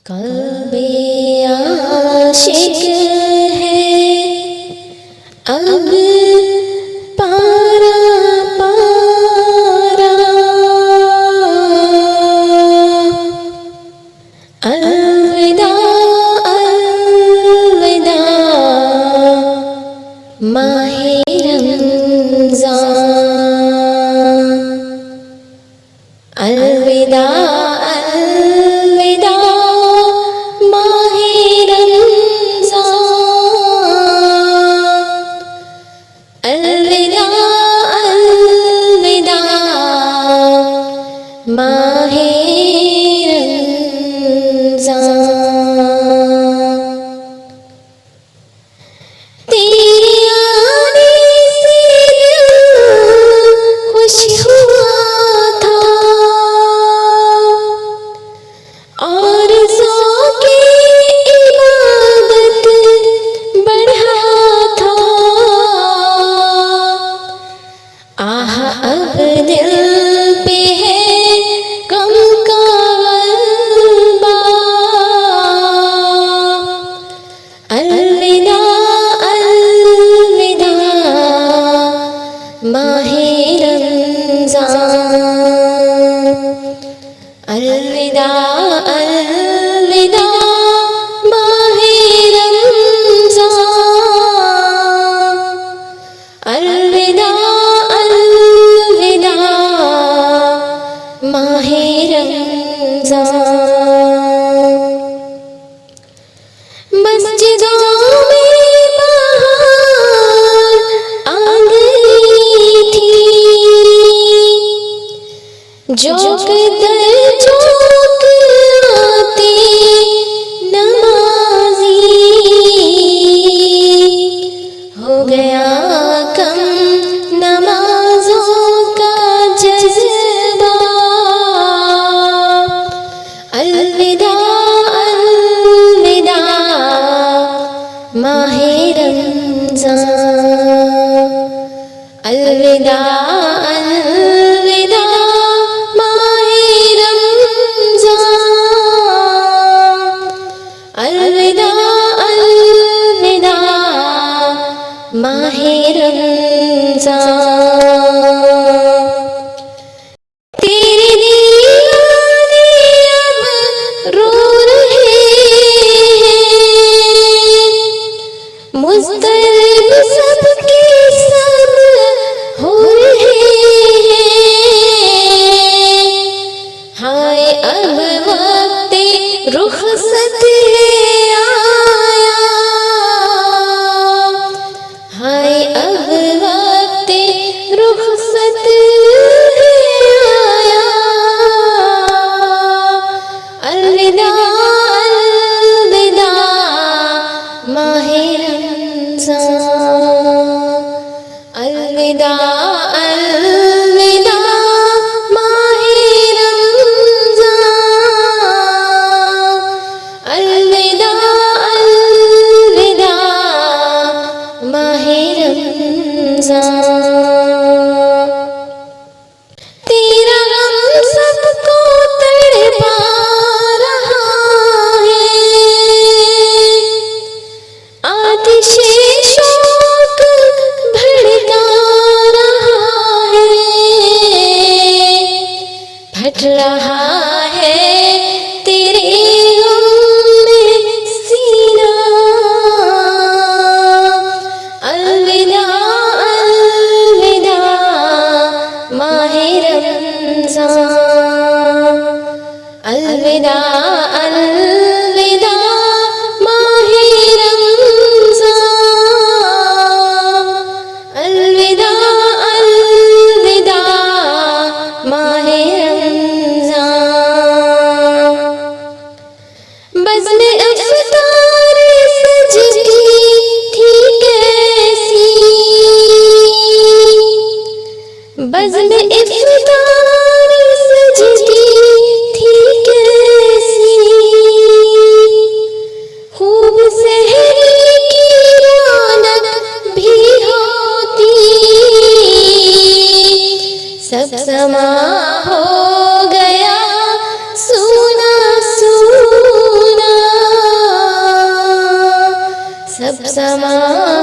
कल्बे आशिक है अब पारा पारा, अलविदा अलविदा माहे रमज़ान, अलविदा अलविदा माहे रमज़ान, अलविदा अलविदा माहे रमज़ान। तेरे आने से दिल खुश हुआ था और ज़ौक़े इबादत बढ़ा था। आह अब दिल पे है गम का ग़लबा, अलविदा अलविदा माहे रमज़ान, अलविदा अलविदा माहे रमज़ान, अलविदा अलविदा माहे रमज़ान। मस्जिदों में बहार आ गई थी, जोक दर जोक आते नमाज़ी, हो गया कम नमाज़ों का जज़्बा, अलविदा अलविदा माहे रमज़ान, अलविदा अलविदा माहे रमज़ान, अलविदा अलविदा माहे रमज़ान। तेरे दीवाने अब रो रहे हैं, मुज़्तरब सबके सब हो रहे हैं। हाय अब वक़्ते रुख़सत आया, हाय अब वक़्ते रुख़सत आया, अलविदा अलविदा माहे रमज़ान, अलविदा अलविदा माहे रमज़ान, अलविदा अलविदा माहे रमज़ान। तेरा गम सबको तड़पा रहा है, आतिशे शौक़ भड़का रहा है, फट रहा है तेरे गम में सीना, अलविदा अलविदा माहे रमज़ान, अलविदा अलविदा माहे रमज़ान, अलविदा अलविदा माहे रमज़ान। बज़्म इफ़्तार सजगी थी कैसी, बज़्म इफ़्तार सजगी थी कैसी, खूब सहरी की रौनक भी होती, सब समा हो गया सूना सूना, समा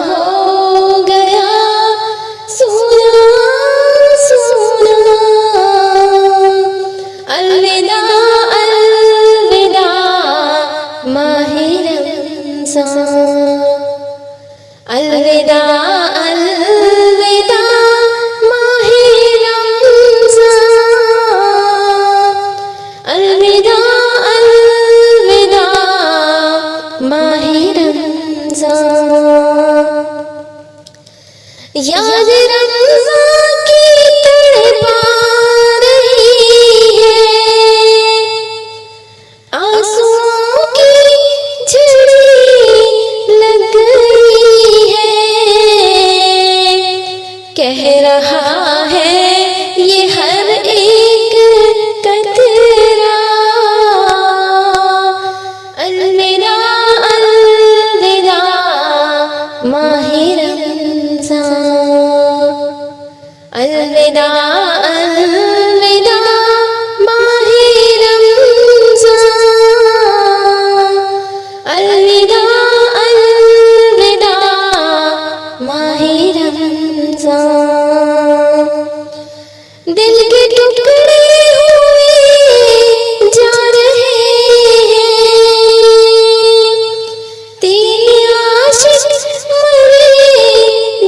हो गया सोना सोना। अलविदा अलविदा माहे रमज़ान, अलविदा अलविदा माहे रमज़ान, अलविदा अलविदा माहे रमज़ान। याद रमज़ान की तड़पा रही है, आंसुओं की झड़ी लग गई है। कह रहा है ये हर एक कतरा, अलविदा अलविदा माहे रमज़ान, अलविदा अलविदा माहे रमज़ान, अलविदा अलविदा माहे रमज़ान। दिल के टुकड़े हुए जा रहे हैं, तेरे आशिक मरे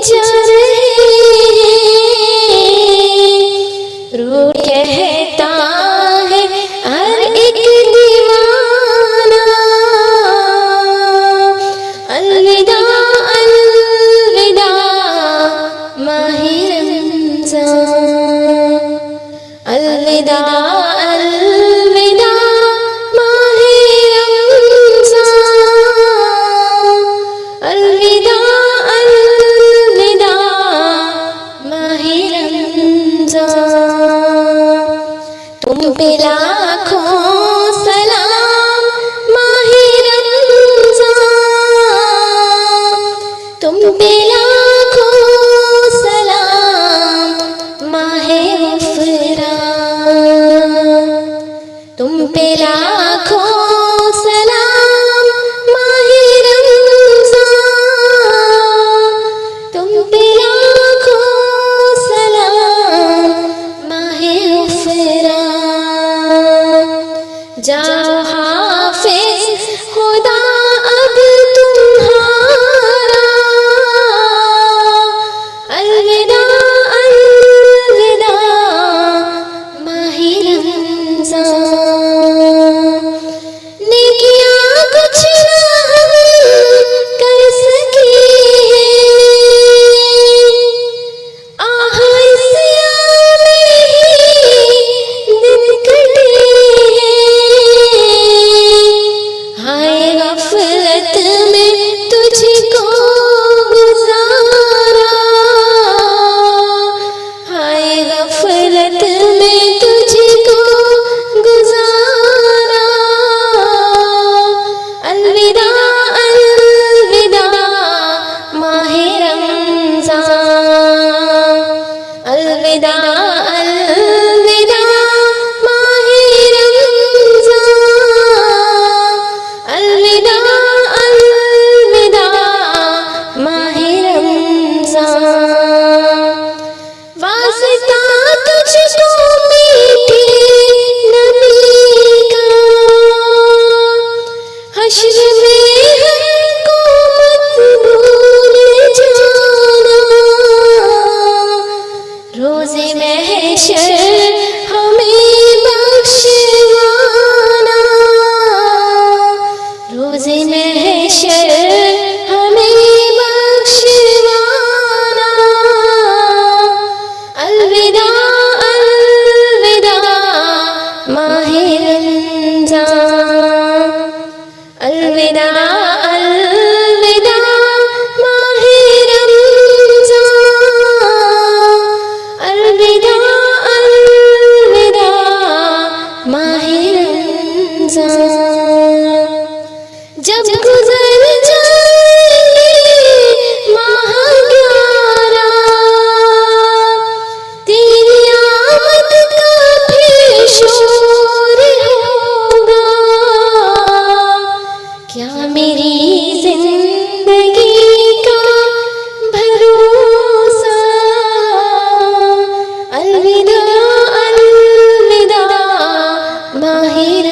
जा रहे हैं। रूह कहता है हर एक दीवाना, अलविदा अलविदा माहे रमज़ान, अलविदा अलविदा माहे रमज़ान, अलविदा अलविदा माहे रमज़ान। तुम पे लाखों सलाम माहे रमज़ान, तुम पे लाखों सलाम माहे ग़ुफ़रान, तुम पे लाखों सलाम माहे रमज़ान, तुम पे लाखों सलाम माहे ग़ुफ़रान। जाओ हाफ़िज़ खुदा अब तुम्हारा, अलविदा अलविदा माहे रमज़ान। नेकियां कुछ ना हम कर सके हैं, आह इस आम में ही दिन कटे हैं। हाय गफ़लत में तुझको गुज़ारा, हाय गफ़लत में तुझको गुज़ारा। अलविदा अलविदा माहे रमज़ान, अलविदा अलविदा माहे रमज़ान, अलविदा अलविदा माहे रमज़ान। वास्ता तुझको मीठे नबी का, हश्र में हमको मत भूल जाना। रोज़े महशर हमें बख्शवाना, रोज़े महशर हमें बख्शवाना। अलविदा अलविदा माहे रमज़ान, अलविदा अलविदा माहे रमज़ान, अलविदा अलविदा माहे रमज़ान। जब गुज़र जाएंगे माह 11, तेरी आमद का फिर शोर होगा। क्या मेरी जिंदगी हीरा